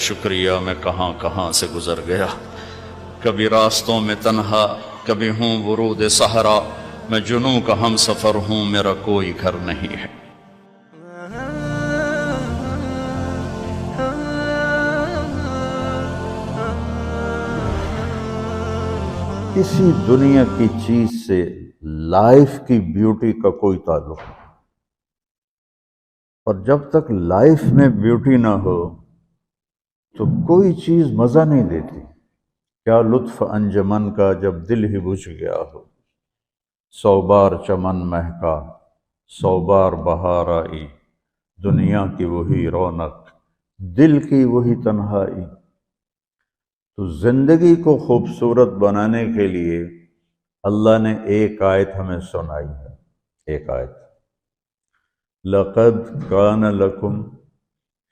شکریہ میں کہاں کہاں سے گزر گیا، کبھی راستوں میں تنہا، کبھی ہوں ورود صحرا، میں جنوں کا ہم سفر ہوں، میرا کوئی گھر نہیں ہے۔ کسی دنیا کی چیز سے لائف کی بیوٹی کا کوئی تعلق نہیں، اور جب تک لائف میں بیوٹی نہ ہو تو کوئی چیز مزہ نہیں دیتی۔ کیا لطف انجمن کا جب دل ہی بجھ گیا ہو، 100 بار چمن مہکا، 100 بار بہار آئی، دنیا کی وہی رونق، دل کی وہی تنہائی۔ تو زندگی کو خوبصورت بنانے کے لیے اللہ نے ایک آیت ہمیں سنائی ہے، ایک آیت، لَقَدْ كَانَ لَكُمْ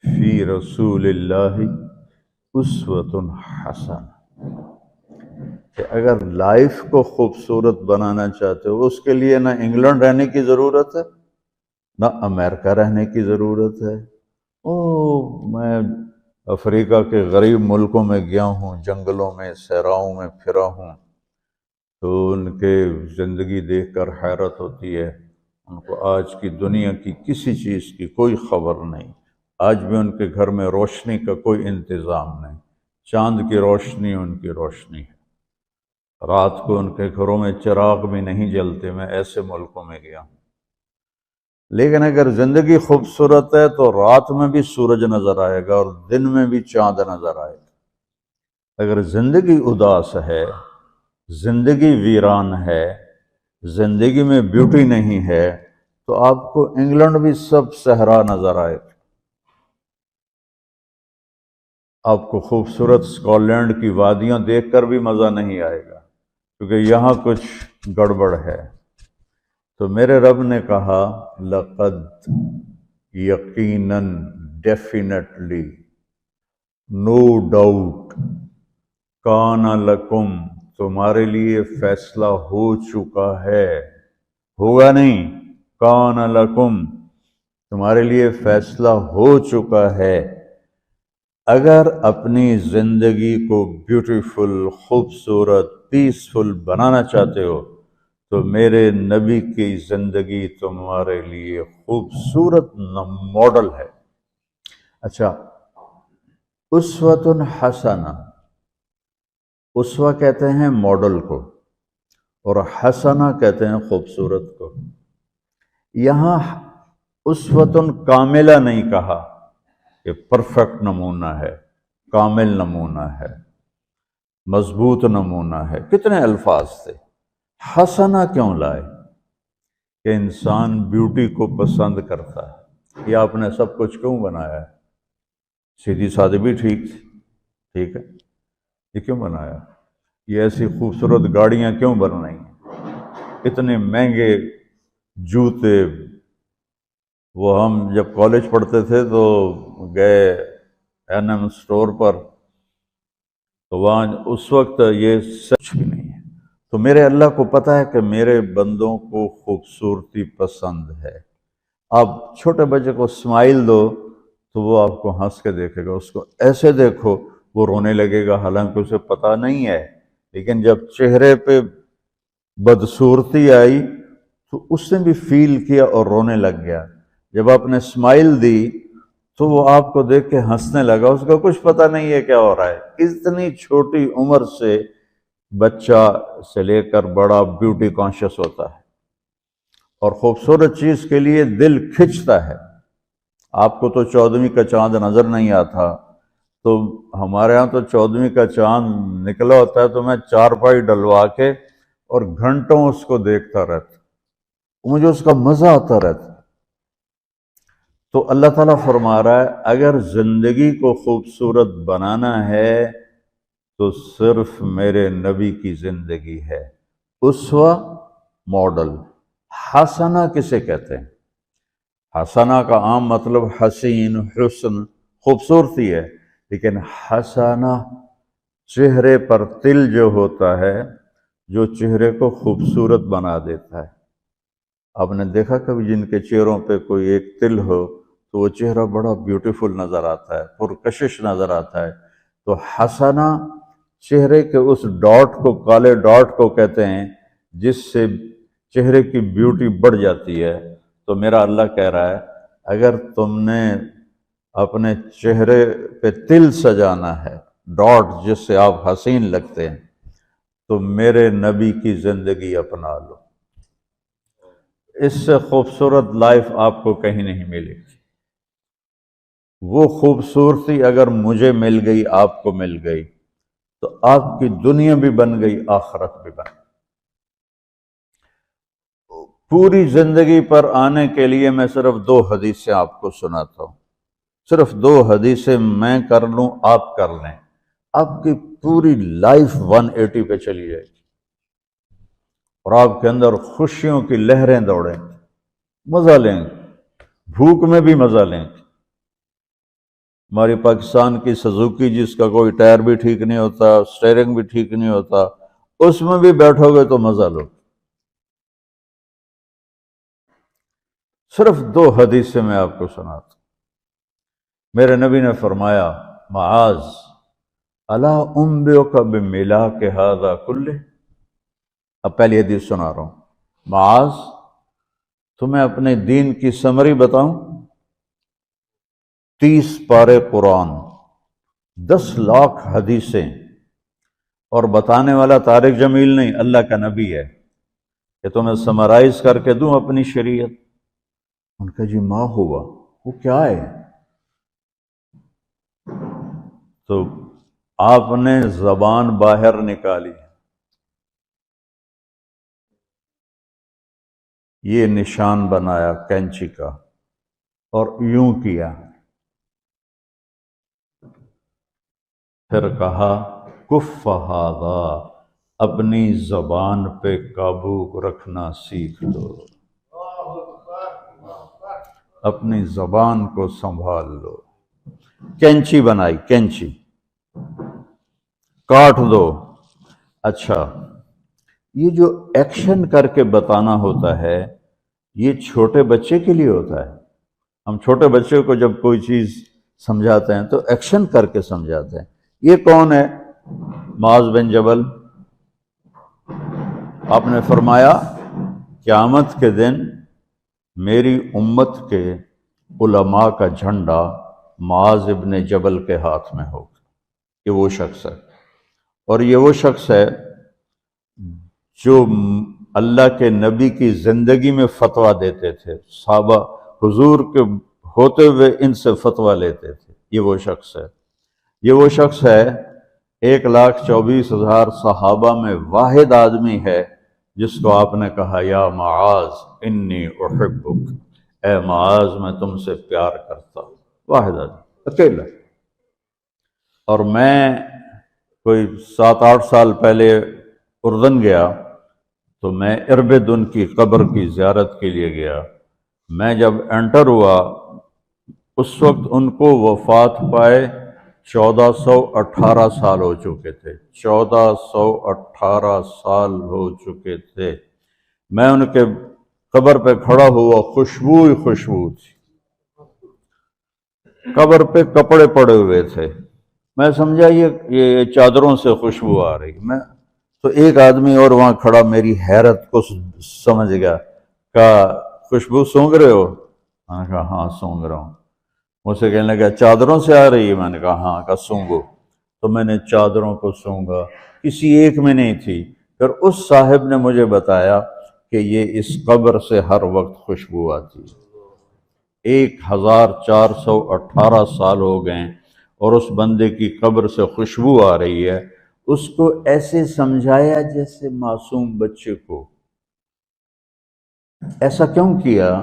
فِي رَسُولِ اللَّهِ أُسْوَةٌ حَسَنَةٌ، کہ اگر لائف کو خوبصورت بنانا چاہتے ہو، اس کے لیے نہ انگلینڈ رہنے کی ضرورت ہے، نہ امریکہ رہنے کی ضرورت ہے۔ میں افریقہ کے غریب ملکوں میں گیا ہوں، جنگلوں میں صحراؤں میں پھرا ہوں، تو ان کے زندگی دیکھ کر حیرت ہوتی ہے۔ ان کو آج کی دنیا کی کسی چیز کی کوئی خبر نہیں، آج بھی ان کے گھر میں روشنی کا کوئی انتظام نہیں، چاند کی روشنی ان کی روشنی ہے، رات کو ان کے گھروں میں چراغ بھی نہیں جلتے۔ میں ایسے ملکوں میں گیا ہوں۔ لیکن اگر زندگی خوبصورت ہے تو رات میں بھی سورج نظر آئے گا اور دن میں بھی چاند نظر آئے گا۔ اگر زندگی اداس ہے، زندگی ویران ہے، زندگی میں بیوٹی نہیں ہے، تو آپ کو انگلینڈ بھی سب صحرا نظر آئے گا۔ آپ کو خوبصورت اسکاٹ لینڈ کی وادیاں دیکھ کر بھی مزہ نہیں آئے گا، کیونکہ یہاں کچھ گڑبڑ ہے۔ تو میرے رب نے کہا، لقد، یقیناً، ڈیفینیٹلی، نو ڈاؤٹ، کان لکم، تمہارے لیے فیصلہ ہو چکا ہے، ہوگا نہیں، کان لکم، تمہارے لیے فیصلہ ہو چکا ہے۔ اگر اپنی زندگی کو بیوٹیفل، خوبصورت، پیسفل بنانا چاہتے ہو تو میرے نبی کی زندگی تمہارے لیے خوبصورت ماڈل ہے۔ اچھا، اسوۃ حسنہ، اسوہ کہتے ہیں ماڈل کو، اور حسنہ کہتے ہیں خوبصورت کو۔ یہاں اسوۃ کاملہ نہیں کہا کہ پرفیکٹ نمونہ ہے، کامل نمونہ ہے، مضبوط نمونہ ہے، کتنے الفاظ تھے۔ حسنہ کیوں لائے؟ کہ انسان بیوٹی کو پسند کرتا ہے۔ یہ آپ نے سب کچھ کیوں بنایا ہے؟ سیدھی سادی بھی ٹھیک تھی، ٹھیک ہے، یہ کیوں بنایا؟ یہ ایسی خوبصورت گاڑیاں کیوں بن رہی ہیں؟ اتنے مہنگے جوتے، وہ ہم جب کالج پڑھتے تھے تو گئے این ایم اسٹور پر، تو وہاں اس وقت یہ سچ بھی نہیں ہے۔ تو میرے اللہ کو پتہ ہے کہ میرے بندوں کو خوبصورتی پسند ہے۔ آپ چھوٹے بچے کو اسمائل دو تو وہ آپ کو ہنس کے دیکھے گا، اس کو ایسے دیکھو وہ رونے لگے گا، حالانکہ اسے پتہ نہیں ہے، لیکن جب چہرے پہ بدصورتی آئی تو اس نے بھی فیل کیا اور رونے لگ گیا۔ جب آپ نے اسمائل دی تو وہ آپ کو دیکھ کے ہنسنے لگا، اس کو کچھ پتہ نہیں ہے کیا ہو رہا ہے۔ اتنی چھوٹی عمر سے بچہ سے لے کر بڑا بیوٹی کانشیس ہوتا ہے، اور خوبصورت چیز کے لیے دل کھنچتا ہے۔ آپ کو تو 14ویں کا چاند نظر نہیں آتا، تو ہمارے ہاں تو 14ویں کا چاند نکلا ہوتا ہے تو میں چارپائی ڈلوا کے اور گھنٹوں اس کو دیکھتا رہتا، مجھے اس کا مزہ آتا رہتا۔ تو اللہ تعالیٰ فرما رہا ہے، اگر زندگی کو خوبصورت بنانا ہے تو صرف میرے نبی کی زندگی ہے، اسوہ، ماڈل۔ حسنہ کسے کہتے ہیں؟ حسنہ کا عام مطلب حسین، حسن، خوبصورتی ہے، لیکن حسنہ چہرے پر تل جو ہوتا ہے، جو چہرے کو خوبصورت بنا دیتا ہے۔ آپ نے دیکھا کبھی جن کے چہروں پہ کوئی ایک تل ہو تو وہ چہرہ بڑا بیوٹیفل نظر آتا ہے، پرکشش نظر آتا ہے۔ تو حسنہ چہرے کے اس ڈاٹ کو، کالے ڈاٹ کو کہتے ہیں جس سے چہرے کی بیوٹی بڑھ جاتی ہے۔ تو میرا اللہ کہہ رہا ہے اگر تم نے اپنے چہرے پہ تل سجانا ہے، ڈاٹ جس سے آپ حسین لگتے ہیں، تو میرے نبی کی زندگی اپنا لو۔ اس سے خوبصورت لائف آپ کو کہیں نہیں ملے گی۔ وہ خوبصورتی اگر مجھے مل گئی، آپ کو مل گئی، تو آپ کی دنیا بھی بن گئی، آخرت بھی بن گئی۔ پوری زندگی پر آنے کے لیے میں صرف 2 حدیثیں آپ کو سناتا ہوں، صرف 2 حدیثیں میں کر لوں، آپ کر لیں، آپ کی پوری لائف 180 پہ چلی جائے گی، اور آپ کے اندر خوشیوں کی لہریں دوڑیں گی، مزہ لیں گے، بھوک میں بھی مزہ لیں گے۔ ہماری پاکستان کی سزوکی جس کا کوئی ٹائر بھی ٹھیک نہیں ہوتا، سٹیئرنگ بھی ٹھیک نہیں ہوتا، اس میں بھی بیٹھو گے تو مزہ لو۔ صرف 2 حدیثیں میں آپ کو سناتا ہوں۔ میرے نبی نے فرمایا معاذ الا انبئک بملاک ھذا کلہ۔ اب پہلی حدیث سنا رہا ہوں۔ معاذ تمہیں اپنے دین کی سمری بتاؤں؟ 30 پارے قرآن، 10 لاکھ حدیثیں، اور بتانے والا طارق جمیل نہیں، اللہ کا نبی ہے، کہ تمہیں سمرائز کر کے دوں اپنی شریعت۔ ان کا جی ما ہوا، وہ کیا ہے؟ تو آپ نے زبان باہر نکالی، یہ نشان بنایا کینچی کا اور یوں کیا، پھر کہا کف ھذا، اپنی زبان پہ قابو رکھنا سیکھ لو، اپنی زبان کو سنبھال لو۔ کینچی بنائی، کینچی، کاٹ دو۔ اچھا، یہ جو ایکشن کر کے بتانا ہوتا ہے، یہ چھوٹے بچے کے لیے ہوتا ہے۔ ہم چھوٹے بچے کو جب کوئی چیز سمجھاتے ہیں تو ایکشن کر کے سمجھاتے ہیں۔ یہ کون ہے؟ معاذ بن جبل۔ آپ نے فرمایا قیامت کے دن میری امت کے علماء کا جھنڈا معاذ ابن جبل کے ہاتھ میں ہوگا۔ یہ وہ شخص ہے، اور یہ وہ شخص ہے جو اللہ کے نبی کی زندگی میں فتویٰ دیتے تھے، صحابہ حضور کے ہوتے ہوئے ان سے فتویٰ لیتے تھے۔ یہ وہ شخص ہے، یہ وہ شخص ہے 1,24,000 صحابہ میں واحد آدمی ہے جس کو آپ نے کہا یا معاذ انی احبک، اے معاذ میں تم سے پیار کرتا ہوں۔ واحد آدمی، اکیلا۔ اور میں کوئی 7-8 سال پہلے اردن گیا تو میں اربدن کی قبر کی زیارت کے لیے گیا۔ میں جب انٹر ہوا اس وقت ان کو وفات پائے 1418 سال ہو چکے تھے، 1418 سال ہو چکے تھے۔ میں ان کے قبر پہ کھڑا ہوا، خوشبو ہی خوشبو تھی، قبر پہ کپڑے پڑے ہوئے تھے۔ میں سمجھا یہ چادروں سے خوشبو آ رہی۔ میں تو ایک آدمی اور وہاں کھڑا میری حیرت کو سمجھ گیا، کہا خوشبو سونگ رہے ہو؟ میں نے کہا ہاں سونگ رہا ہوں۔ مجھ سے کہنے لگا چادروں سے آ رہی ہے؟ میں نے کہا ہاں۔ کہا سونگو۔ تو میں نے چادروں کو سونگا، کسی ایک میں نہیں تھی۔ پھر اس صاحب نے مجھے بتایا کہ یہ اس قبر سے ہر وقت خوشبو آتی ہے۔ 1418 سال ہو گئے اور اس بندے کی قبر سے خوشبو آ رہی ہے۔ اس کو ایسے سمجھایا جیسے معصوم بچے کو۔ ایسا کیوں کیا؟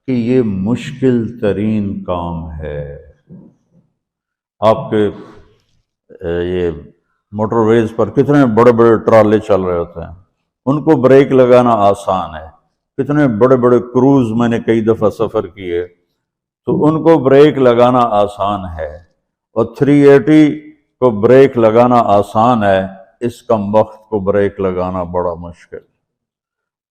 کہ یہ مشکل ترین کام ہے۔ آپ کے یہ موٹر ویز پر کتنے بڑے بڑے ٹرالے چل رہے ہوتے ہیں، ان کو بریک لگانا آسان ہے۔ کتنے بڑے بڑے کروز میں نے کئی دفعہ سفر کیے تو ان کو بریک لگانا آسان ہے، اور 380 کو بریک لگانا آسان ہے، اس کمبخت کو بریک لگانا بڑا مشکل۔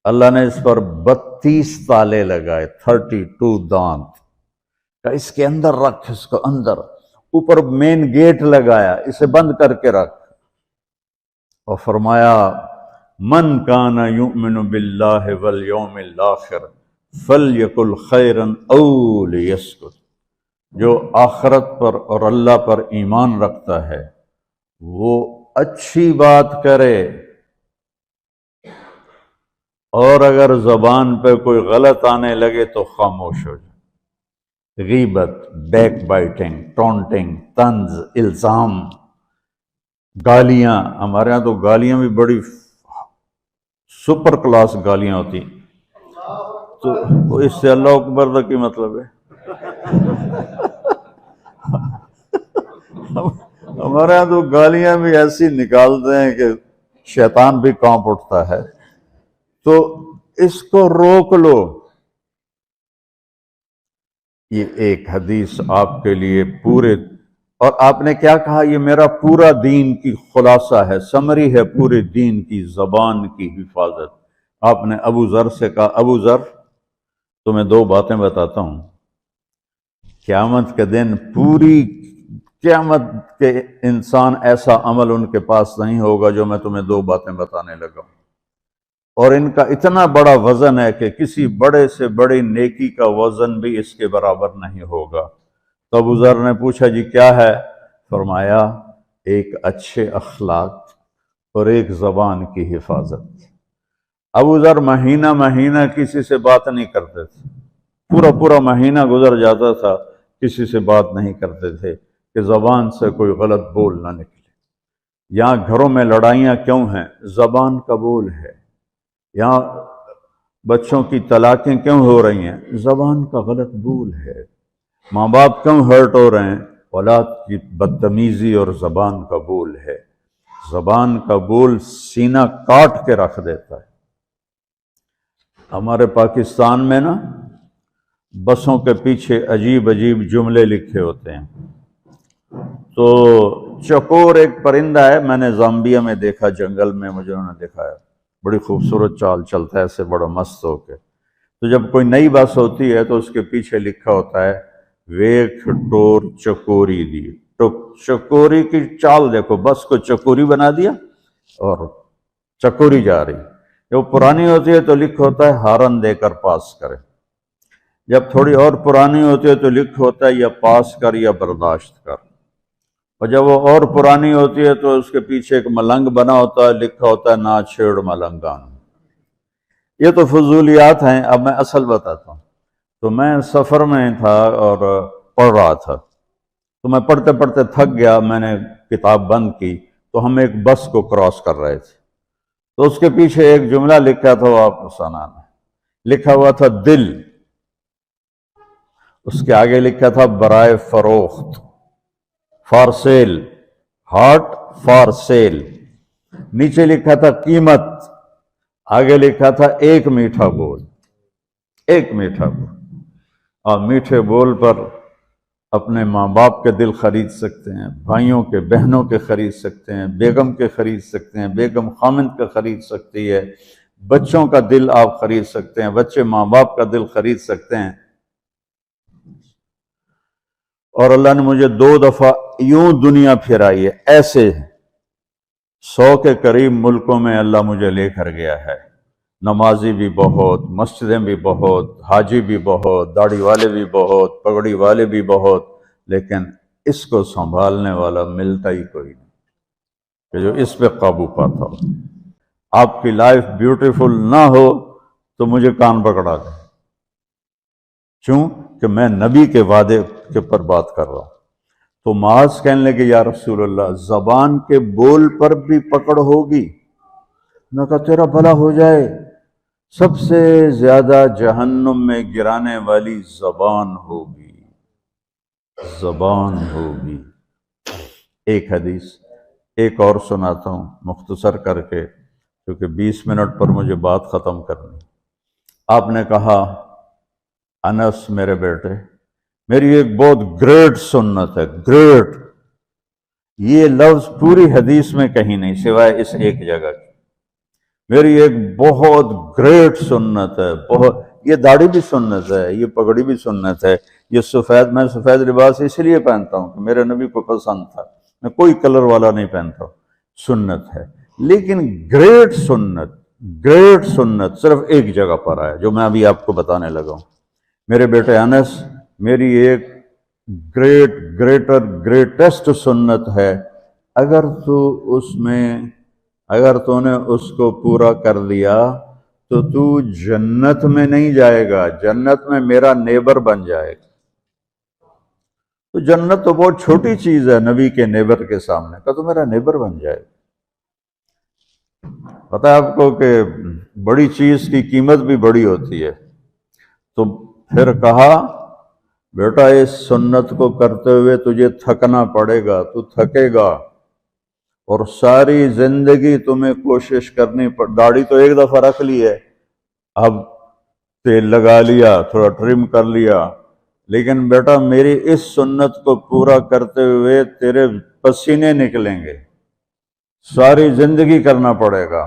اللہ نے اس پر 32 تالے لگائے، 32 دانت۔ کہ اس کے اندر رکھ، اس کو اندر، اوپر مین گیٹ لگایا، اسے بند کر کے رکھ، اور فرمایا من کان یؤمن باللہ والیوم الآخر فلیقل خیرا او لیسکت، جو آخرت پر اور اللہ پر ایمان رکھتا ہے وہ اچھی بات کرے، اور اگر زبان پہ کوئی غلط آنے لگے تو خاموش ہو جائے۔ غیبت، بیک بائٹنگ، ٹونٹنگ، طنز، الزام، گالیاں، ہمارے ہاں تو گالیاں بھی بڑی سپر کلاس گالیاں ہوتی، تو اس سے اللہ اکبر کا کی مطلب ہے؟ ہمارے یہاں تو گالیاں بھی ایسی نکالتے ہیں کہ شیطان بھی کانپ اٹھتا ہے، تو اس کو روک لو۔ یہ ایک حدیث آپ کے لیے پورے، اور آپ نے کیا کہا؟ یہ میرا پورا دین کی خلاصہ ہے، سمری ہے پورے دین کی، زبان کی حفاظت۔ آپ نے ابو ذر سے کہا ابو ذر تمہیں دو باتیں بتاتا ہوں، قیامت کے دن پوری قیامت کے انسان ایسا عمل ان کے پاس نہیں ہوگا جو میں تمہیں دو باتیں بتانے لگا ہوں، اور ان کا اتنا بڑا وزن ہے کہ کسی بڑے سے بڑی نیکی کا وزن بھی اس کے برابر نہیں ہوگا۔ تو ابو ذر نے پوچھا جی کیا ہے؟ فرمایا ایک اچھے اخلاق اور ایک زبان کی حفاظت۔ ابو ذر مہینہ مہینہ کسی سے بات نہیں کرتے تھے، پورا مہینہ گزر جاتا تھا کسی سے بات نہیں کرتے تھے کہ زبان سے کوئی غلط بول نہ نکلے۔ یہاں گھروں میں لڑائیاں کیوں ہیں؟ زبان کا بول ہے۔ یہاں بچوں کی طلاقیں کیوں ہو رہی ہیں؟ زبان کا غلط بول ہے۔ ماں باپ کیوں ہرٹ ہو رہے ہیں؟ اولاد کی بدتمیزی اور زبان کا بول ہے۔ زبان کا بول سینہ کاٹ کے رکھ دیتا ہے۔ ہمارے پاکستان میں نا بسوں کے پیچھے عجیب عجیب جملے لکھے ہوتے ہیں۔ تو چکور ایک پرندہ ہے، میں نے زامبیا میں دیکھا، جنگل میں مجھے انہوں نے دکھایا، بڑی خوبصورت چال چلتا ہے ایسے بڑا مست ہو کے۔ تو جب کوئی نئی بس ہوتی ہے تو اس کے پیچھے لکھا ہوتا ہے ویکھ ٹور چکوری دی، تو چکوری کی چال دیکھو، بس کو چکوری بنا دیا اور چکوری جا رہی۔ جب پرانی ہوتی ہے تو لکھ ہوتا ہے ہارن دے کر پاس کرے، جب تھوڑی اور پرانی ہوتی ہے تو لکھ ہوتا ہے یا پاس کر یا برداشت کر، اور جب وہ اور پرانی ہوتی ہے تو اس کے پیچھے ایک ملنگ بنا ہوتا ہے، لکھا ہوتا ہے نا چھیڑ ملنگان۔ یہ تو فضولیات ہیں، اب میں اصل بتاتا ہوں۔ تو میں سفر میں تھا اور پڑھ رہا تھا، تو میں پڑھتے پڑھتے تھک گیا، میں نے کتاب بند کی، تو ہم ایک بس کو کراس کر رہے تھے، تو اس کے پیچھے ایک جملہ لکھا تھا، وہ آپ کو سنانا ہے۔ لکھا ہوا تھا دل، اس کے آگے لکھا تھا برائے فروخت، for sale, heart for sale, نیچے لکھا تھا قیمت، آگے لکھا تھا ایک میٹھا بول، ایک میٹھا بول۔ اور میٹھے بول پر اپنے ماں باپ کے دل خرید سکتے ہیں، بھائیوں کے بہنوں کے خرید سکتے ہیں، بیگم کے خرید سکتے ہیں، بیگم خامند کا خرید سکتی ہے، بچوں کا دل آپ خرید سکتے ہیں، بچے ماں باپ کا دل خرید سکتے ہیں۔ اور اللہ نے مجھے 2 دفعہ یوں دنیا پھرائی ہے، ایسے 100 کے قریب ملکوں میں اللہ مجھے لے کر گیا ہے، نمازی بھی بہت، مسجدیں بھی بہت، حاجی بھی بہت، داڑھی والے بھی بہت، پگڑی والے بھی بہت، لیکن اس کو سنبھالنے والا ملتا ہی کوئی نہیں کہ جو اس پہ قابو پاتا ہو۔ آپ کی لائف بیوٹیفل نہ ہو تو مجھے کان پکڑا دیں، کیوں کہ میں نبی کے وعدے کے پر بات کر رہا ہوں۔ تو معاذ کہنے لگے یا رسول اللہ زبان کے بول پر بھی پکڑ ہوگی؟ میں کہا تیرا بھلا ہو جائے، سب سے زیادہ جہنم میں گرانے والی زبان ہوگی، زبان ہوگی۔ ایک حدیث ایک اور سناتا ہوں مختصر کر کے، کیونکہ 20 منٹ پر مجھے بات ختم کرنی۔ آپ نے کہا انس میرے بیٹے، میری ایک بہت گریٹ سنت ہے، گریٹ، یہ لفظ پوری حدیث میں کہیں نہیں سوائے اس ایک جگہ کی، میری ایک بہت گریٹ سنت ہے، بہت یہ داڑھی بھی سنت ہے، یہ پگڑی بھی سنت ہے، یہ سفید، میں سفید لباس اس لیے پہنتا ہوں کہ میرے نبی کو پسند تھا، میں کوئی کلر والا نہیں پہنتا ہوں، سنت ہے۔ لیکن گریٹ سنت صرف ایک جگہ پر ہے، جو میں ابھی آپ کو بتانے لگا ہوں۔ میرے بیٹے انس، میری ایک گریٹسٹ سنت ہے، اگر تو نے اس کو پورا کر لیا تو جنت میں نہیں جائے گا، جنت میں میرا نیبر بن جائے گا۔ تو جنت تو بہت چھوٹی چیز ہے نبی کے نیبر کے سامنے، کہ تو میرا نیبر بن جائے گا۔ پتہ ہے آپ کو کہ بڑی چیز کی قیمت بھی بڑی ہوتی ہے۔ تو پھر کہا بیٹا اس سنت کو کرتے ہوئے تجھے تھکنا پڑے گا، تو تھکے گا، اور ساری زندگی تمہیں کوشش کرنی داڑھی تو ایک دفعہ رکھ لی ہے، اب تیل لگا لیا، تھوڑا ٹرم کر لیا، لیکن بیٹا میری اس سنت کو پورا کرتے ہوئے تیرے پسینے نکلیں گے، ساری زندگی کرنا پڑے گا۔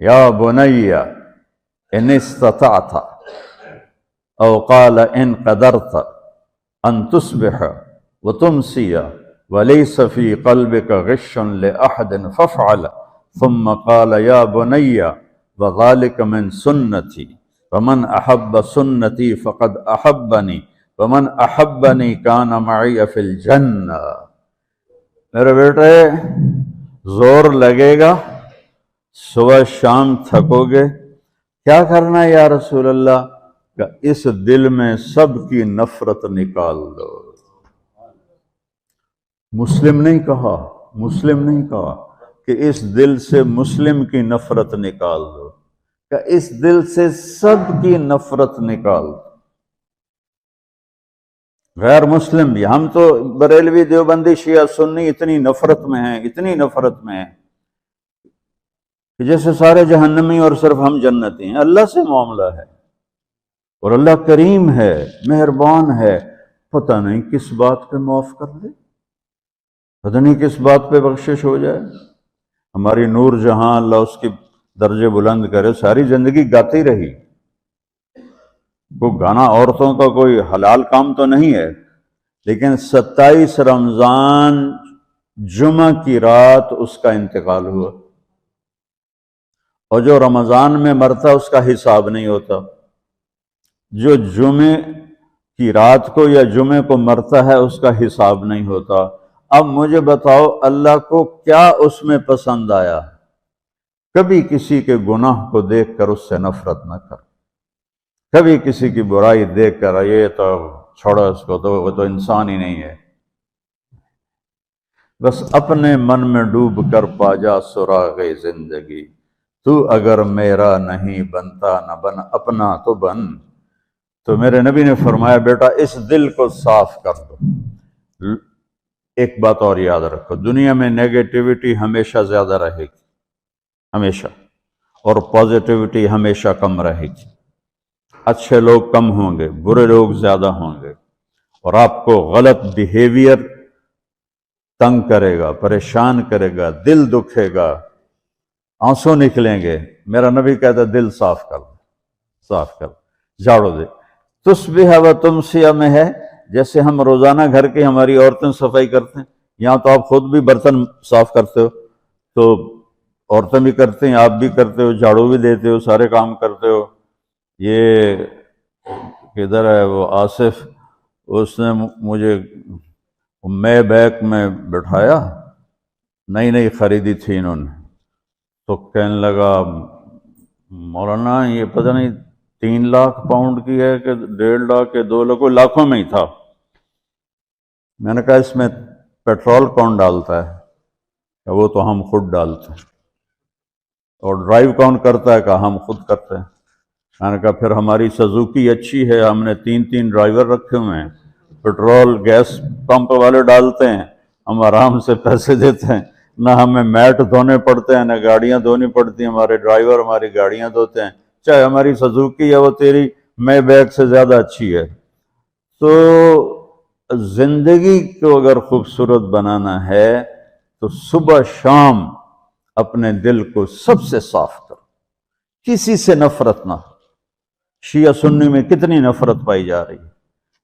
یا بنی ان استطعت او قال ان قدرت ان تصبح وتمسی وليس في قلبك غش لأحد فافعل، ثم قال يا بني وذلك من سنتي ومن أحب سنتي فقد أحبني ومن أحبني كان معي في الجنة۔ میرے بیٹے زور لگے گا، صبح شام تھکو گے، کیا کرنا ہے یا رسول اللہ؟ کہ اس دل میں سب کی نفرت نکال دو۔ مسلم نہیں کہا کہ اس دل سے مسلم کی نفرت نکال دو، کہ اس دل سے سب کی نفرت نکال دو۔ غیر مسلم بھی، ہم تو بریلوی دیوبندی شیعہ سنی اتنی نفرت میں ہیں کہ جیسے سارے جہنمی اور صرف ہم جنتی ہیں۔ اللہ سے معاملہ ہے، اور اللہ کریم ہے، مہربان ہے، پتہ نہیں کس بات پہ معاف کر دے، پتہ نہیں کس بات پہ بخشش ہو جائے۔ ہماری نور جہاں، اللہ اس کی درجے بلند کرے، ساری زندگی گاتی رہی۔ وہ گانا عورتوں کا کوئی حلال کام تو نہیں ہے، لیکن 27 رمضان جمعہ کی رات اس کا انتقال ہوا، اور جو رمضان میں مرتا اس کا حساب نہیں ہوتا، جو جمعے کی رات کو یا جمعے کو مرتا ہے اس کا حساب نہیں ہوتا۔ اب مجھے بتاؤ اللہ کو کیا اس میں پسند آیا؟ کبھی کسی کے گناہ کو دیکھ کر اس سے نفرت نہ کر، کبھی کسی کی برائی دیکھ کر یہ تو چھوڑو اس کو، تو وہ تو انسان ہی نہیں ہے۔ بس اپنے من میں ڈوب کر پا جا سراغ زندگی، تو اگر میرا نہیں بنتا نہ بن اپنا تو بن۔ تو میرے نبی نے فرمایا بیٹا اس دل کو صاف کر دو۔ ایک بات اور یاد رکھو، دنیا میں نیگیٹیوٹی ہمیشہ زیادہ رہے گی، ہمیشہ، اور پازیٹیوٹی ہمیشہ کم رہے گی۔ اچھے لوگ کم ہوں گے، برے لوگ زیادہ ہوں گے، اور آپ کو غلط بیہیویئر تنگ کرے گا، پریشان کرے گا، دل دکھے گا، آنسو نکلیں گے۔ میرا نبی کہتا ہے دل صاف کر، جھاڑو دے۔ تصبح و تمسی میں ہے، جیسے ہم روزانہ گھر کی ہماری عورتیں صفائی کرتے ہیں، یہاں تو آپ خود بھی برتن صاف کرتے ہو، تو عورتیں بھی کرتے ہیں، آپ بھی کرتے ہو، جھاڑو بھی دیتے ہو، سارے کام کرتے ہو۔ یہ کدھر ہے وہ آصف، اس نے مجھے میں بیک میں بٹھایا، نئی خریدی تھی انہوں نے، تو کہنے لگا مولانا یہ پتہ نہیں 3 لاکھ پاؤنڈ کی ہے کہ 1.5 لاکھ کے 2 لاکھ، کوئی لاکھوں میں ہی تھا۔ میں نے کہا اس میں پیٹرول کون ڈالتا ہے؟ کہ وہ تو ہم خود ڈالتے ہیں۔ اور ڈرائیو کون کرتا ہے؟ کہ ہم خود کرتے ہیں۔ میں نے کہا پھر ہماری سزوکی اچھی ہے، ہم نے 3 ڈرائیور رکھے ہوئے ہیں، پیٹرول گیس پمپ والے ڈالتے ہیں، ہم آرام سے پیسے دیتے ہیں، نہ ہمیں میٹ دھونے پڑتے ہیں، نہ گاڑیاں دھونی پڑتی ہیں، ہمارے ڈرائیور ہماری گاڑیاں دھوتے ہیں، چاہے ہماری سزوکی ہے وہ تیری میں بیگ سے زیادہ اچھی ہے۔ تو زندگی کو اگر خوبصورت بنانا ہے تو صبح شام اپنے دل کو سب سے صاف کرو، کسی سے نفرت نہ، شیعہ سنی میں کتنی نفرت پائی جا رہی ہے،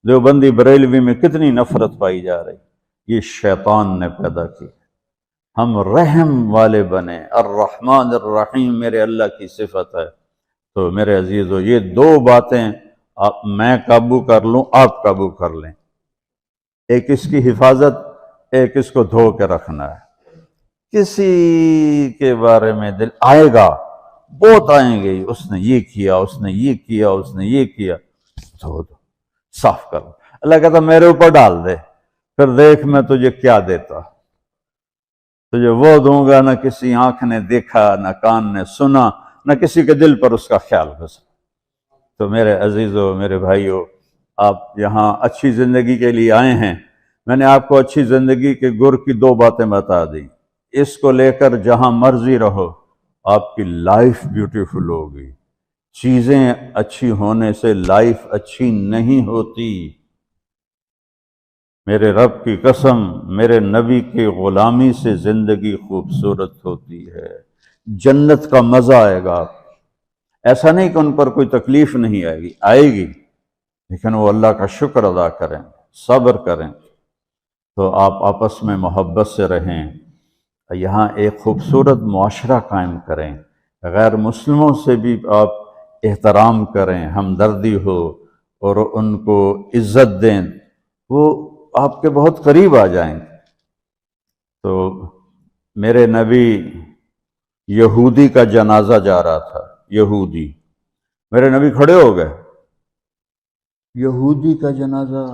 دیوبندی بریلوی میں کتنی نفرت پائی جا رہی، یہ شیطان نے پیدا کی۔ ہم رحم والے بنے، الرحمن الرحیم میرے اللہ کی صفت ہے۔ تو میرے عزیزو، یہ دو باتیں میں قابو کر لوں، آپ قابو کر لیں، ایک اس کی حفاظت، ایک اس کو دھو کے رکھنا ہے۔ کسی کے بارے میں دل آئے گا، بہت آئیں گے، اس نے یہ کیا، اس نے یہ کیا، اس نے یہ کیا، دھو دو، صاف کر دو۔ اللہ کہتا میرے اوپر ڈال دے، پھر دیکھ میں تجھے کیا دیتا، تجھے وہ دوں گا نہ کسی آنکھ نے دیکھا، نہ کان نے سنا، نہ کسی کے دل پر اس کا خیال گزرا۔ تو میرے عزیزو، میرے بھائیو، آپ یہاں اچھی زندگی کے لیے آئے ہیں۔ میں نے آپ کو اچھی زندگی کے گر کی دو باتیں بتا دیں، اس کو لے کر جہاں مرضی رہو، آپ کی لائف بیوٹیفل ہوگی۔ چیزیں اچھی ہونے سے لائف اچھی نہیں ہوتی۔ میرے رب کی قسم، میرے نبی کی غلامی سے زندگی خوبصورت ہوتی ہے، جنت کا مزہ آئے گا۔ ایسا نہیں کہ ان پر کوئی تکلیف نہیں آئے گی، آئے گی، لیکن وہ اللہ کا شکر ادا کریں، صبر کریں۔ تو آپ آپس میں محبت سے رہیں، یہاں ایک خوبصورت معاشرہ قائم کریں، غیر مسلموں سے بھی آپ احترام کریں، ہمدردی ہو اور ان کو عزت دیں، وہ آپ کے بہت قریب آ جائیں گے۔ تو میرے نبی یہودی کا جنازہ جا رہا تھا، یہودی، میرے نبی کھڑے ہو گئے، یہودی کا جنازہ،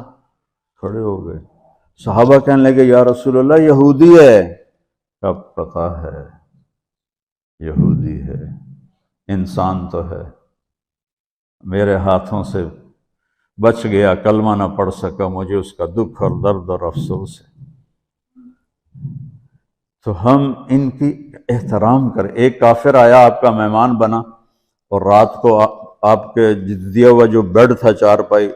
کھڑے ہو گئے۔ صحابہ کہنے لگے یا رسول اللہ یہودی ہے، کب پتا ہے یہودی ہے، انسان تو ہے، میرے ہاتھوں سے بچ گیا، کلمہ نہ پڑھ سکا، مجھے اس کا دکھ اور درد اور افسوس ہے۔ تو ہم ان کی احترام کریں۔ ایک کافر آیا، آپ کا مہمان بنا، اور رات کو آپ کے دیا ہوا جو بیڈ تھا چارپائی،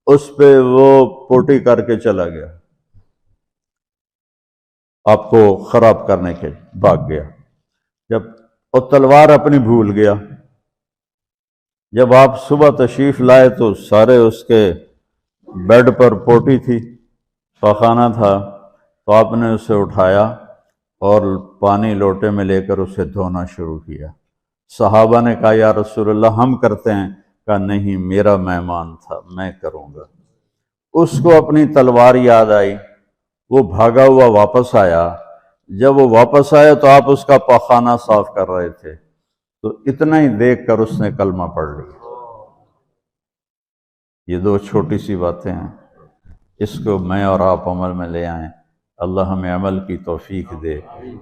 اس پہ وہ پوٹی کر کے چلا گیا، آپ کو خراب کرنے کے بھاگ گیا۔ جب وہ تلوار اپنی بھول گیا، جب آپ صبح تشریف لائے تو سارے اس کے بیڈ پر پوٹی تھی، پاخانہ تھا، تو آپ نے اسے اٹھایا اور پانی لوٹے میں لے کر اسے دھونا شروع کیا۔ صحابہ نے کہا یا رسول اللہ ہم کرتے ہیں، کہا نہیں میرا مہمان تھا، میں کروں گا۔ اس کو اپنی تلوار یاد آئی، وہ بھاگا ہوا واپس آیا۔ جب وہ واپس آیا تو آپ اس کا پاخانہ صاف کر رہے تھے، تو اتنا ہی دیکھ کر اس نے کلمہ پڑھ لیا۔ یہ دو چھوٹی سی باتیں ہیں، اس کو میں اور آپ عمل میں لے آئیں، اللہ ہمیں عمل کی توفیق دے۔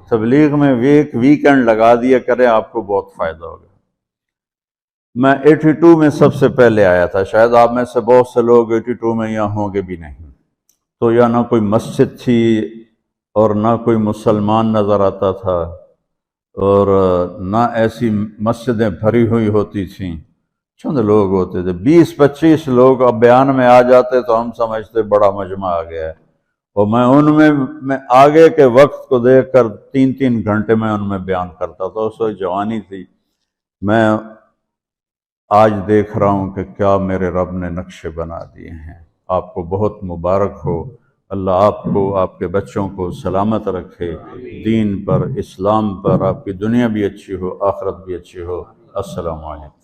تبلیغ میں ایک ویکنڈ لگا دیا کریں، آپ کو بہت فائدہ ہوگا۔ میں 82 میں سب سے پہلے آیا تھا، شاید آپ میں سے بہت سے لوگ 82 میں یہاں ہوں گے بھی نہیں۔ تو یہاں نہ کوئی مسجد تھی اور نہ کوئی مسلمان نظر آتا تھا، اور نہ ایسی مسجدیں بھری ہوئی ہوتی تھیں، چند لوگ ہوتے تھے، 20-25 لوگ۔ اب بیان میں آ جاتے تو ہم سمجھتے بڑا مجمع آ گیا ہے، اور میں ان میں آگے کے وقت کو دیکھ کر 3-3 گھنٹے میں ان میں بیان کرتا تھا۔ اس وقت جوانی تھی۔ میں آج دیکھ رہا ہوں کہ کیا میرے رب نے نقشے بنا دیے ہیں۔ آپ کو بہت مبارک ہو، اللہ آپ کو، آپ کے بچوں کو سلامت رکھے، دین پر، اسلام پر، آپ کی دنیا بھی اچھی ہو، آخرت بھی اچھی ہو۔ السلام علیکم۔